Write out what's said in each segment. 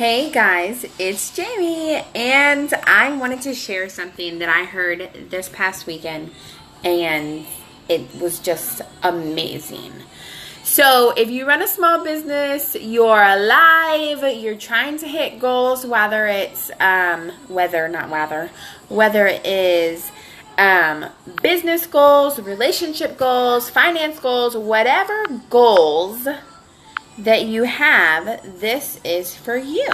Hey guys, it's Jamie, and I wanted to share something that I heard this past weekend, and it was just amazing. So if you run a small business, you're alive, you're trying to hit goals, whether it is business goals, relationship goals, finance goals, whatever goals that you have, this is for you.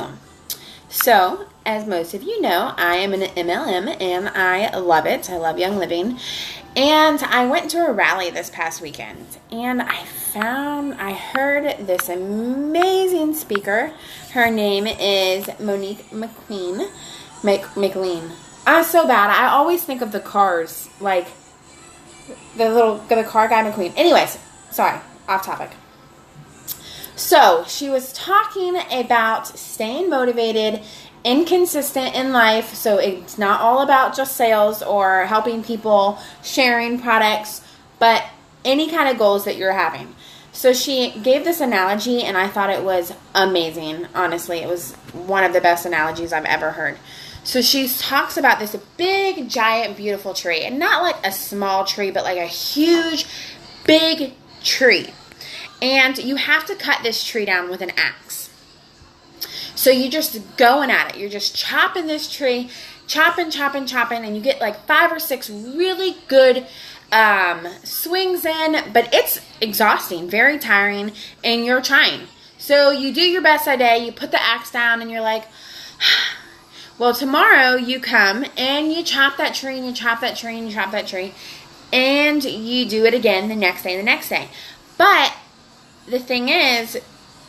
So, as most of you know, I am an MLM and I love it. I love Young Living. And I went to a rally this past weekend and I heard this amazing speaker. Her name is Monique McLean. I'm so bad. I always think of the cars, like the car guy McQueen. Anyways, sorry, off topic. So, she was talking about staying motivated and consistent in life. So, it's not all about just sales or helping people, sharing products, but any kind of goals that you're having. So, she gave this analogy, and I thought it was amazing. Honestly, it was one of the best analogies I've ever heard. So, she talks about this big, giant, beautiful tree. And not like a small tree, but like a huge, big tree. And you have to cut this tree down with an axe. So you're just going at it. You're just chopping this tree, chopping, and you get like 5 or 6 really good swings in, but it's exhausting, very tiring, and you're trying. So you do your best that day, you put the axe down, and you're like, well, tomorrow you come and you chop that tree, and you chop that tree, and you chop that tree, and you do it again the next day and the next day. But the thing is,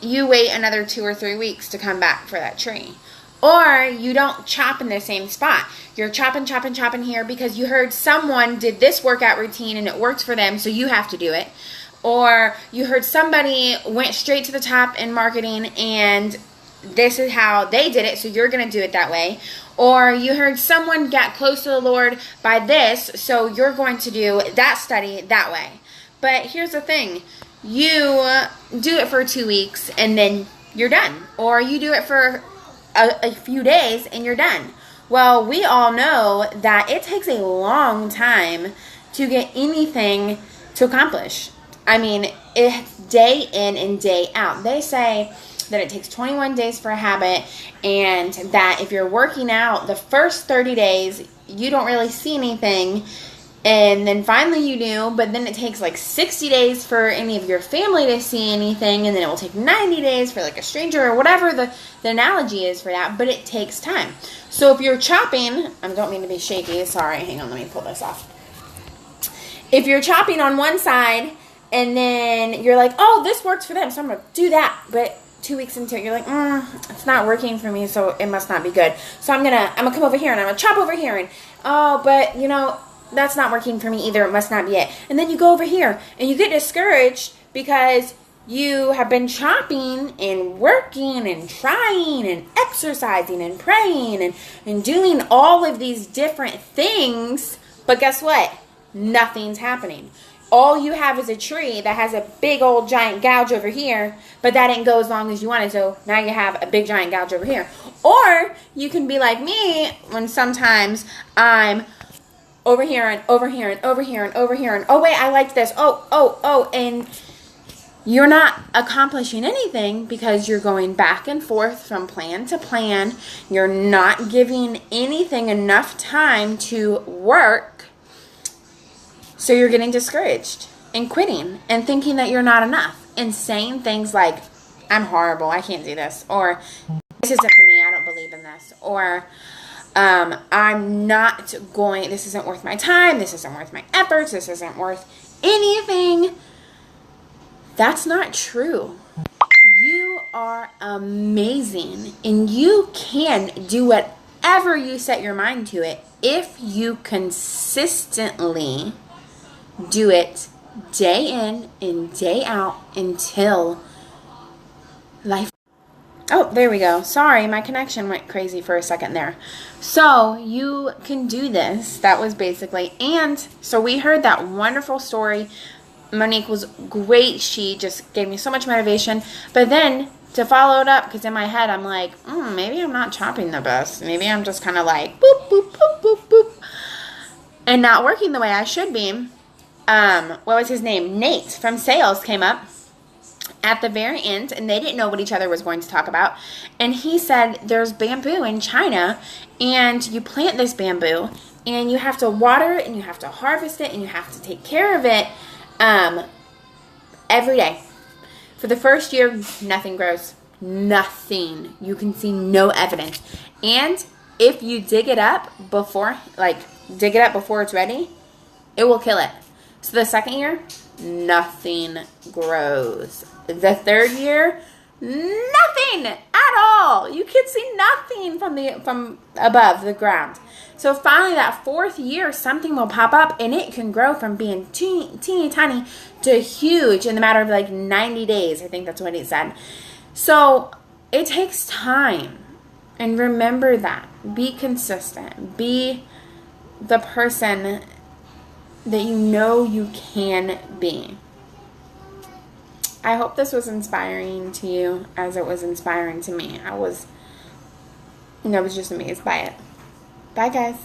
you wait another 2 or 3 weeks to come back for that tree. Or you don't chop in the same spot. You're chopping here because you heard someone did this workout routine and it works for them, so you have to do it. Or you heard somebody went straight to the top in marketing and this is how they did it, so you're going to do it that way. Or you heard someone got close to the Lord by this, so you're going to do that study that way. But here's the thing. You do it for 2 weeks and then you're done. Or you do it for a few days and you're done. Well, we all know that it takes a long time to get anything to accomplish. I mean, it's day in and day out. They say that it takes 21 days for a habit, and that if you're working out the first 30 days, you don't really see anything. And then finally you do, but then it takes like 60 days for any of your family to see anything, and then it will take 90 days for like a stranger or whatever the analogy is for that, but it takes time. So if you're chopping, I don't mean to be shaky, sorry, hang on, let me pull this off. If you're chopping on one side, and then you're like, oh, this works for them, so I'm going to do that, but 2 weeks into it, you're like, it's not working for me, so it must not be good. So I'm gonna come over here, and I'm going to chop over here, and oh, but you know, that's not working for me either. It must not be it. And then you go over here and you get discouraged because you have been chopping and working and trying and exercising and praying and doing all of these different things. But guess what? Nothing's happening. All you have is a tree that has a big old giant gouge over here, but that didn't go as long as you wanted. So now you have a big giant gouge over here. Or you can be like me when sometimes I'm over here and over here and over here and over here and oh wait, I like this. Oh, and you're not accomplishing anything because you're going back and forth from plan to plan. You're not giving anything enough time to work. So you're getting discouraged and quitting and thinking that you're not enough and saying things like, I'm horrible, I can't do this, or this isn't for me, I don't believe in this, or this isn't worth my time, this isn't worth my efforts, this isn't worth anything. That's not true. You are amazing, and you can do whatever you set your mind to it if you consistently do it day in and day out until life. Oh, there we go. Sorry, my connection went crazy for a second there. So you can do this. That was basically, and so we heard that wonderful story Monique was great. She just gave me so much motivation. But then to follow it up, because in my head I'm like, maybe I'm not chopping the best. Maybe I'm just kind of like boop, boop, boop, boop, boop, and not working the way I should be. What was his name? Nate from sales came up at the very end, and they didn't know what each other was going to talk about. And he said, there's bamboo in China, and you plant this bamboo, and you have to water it, and you have to harvest it, and you have to take care of it every day. For the first year, nothing grows. Nothing. You can see no evidence. And if you dig it up before it's ready, it will kill it. So the second year, nothing grows. The third year, nothing at all. You can see nothing from above the ground. So finally, that fourth year, something will pop up, and it can grow from being teeny tiny to huge in the matter of like 90 days. I think that's what he said. So it takes time. And remember that. Be consistent. Be the person that you know you can be. I hope this was inspiring to you as it was inspiring to me. I was just amazed by it. Bye, guys.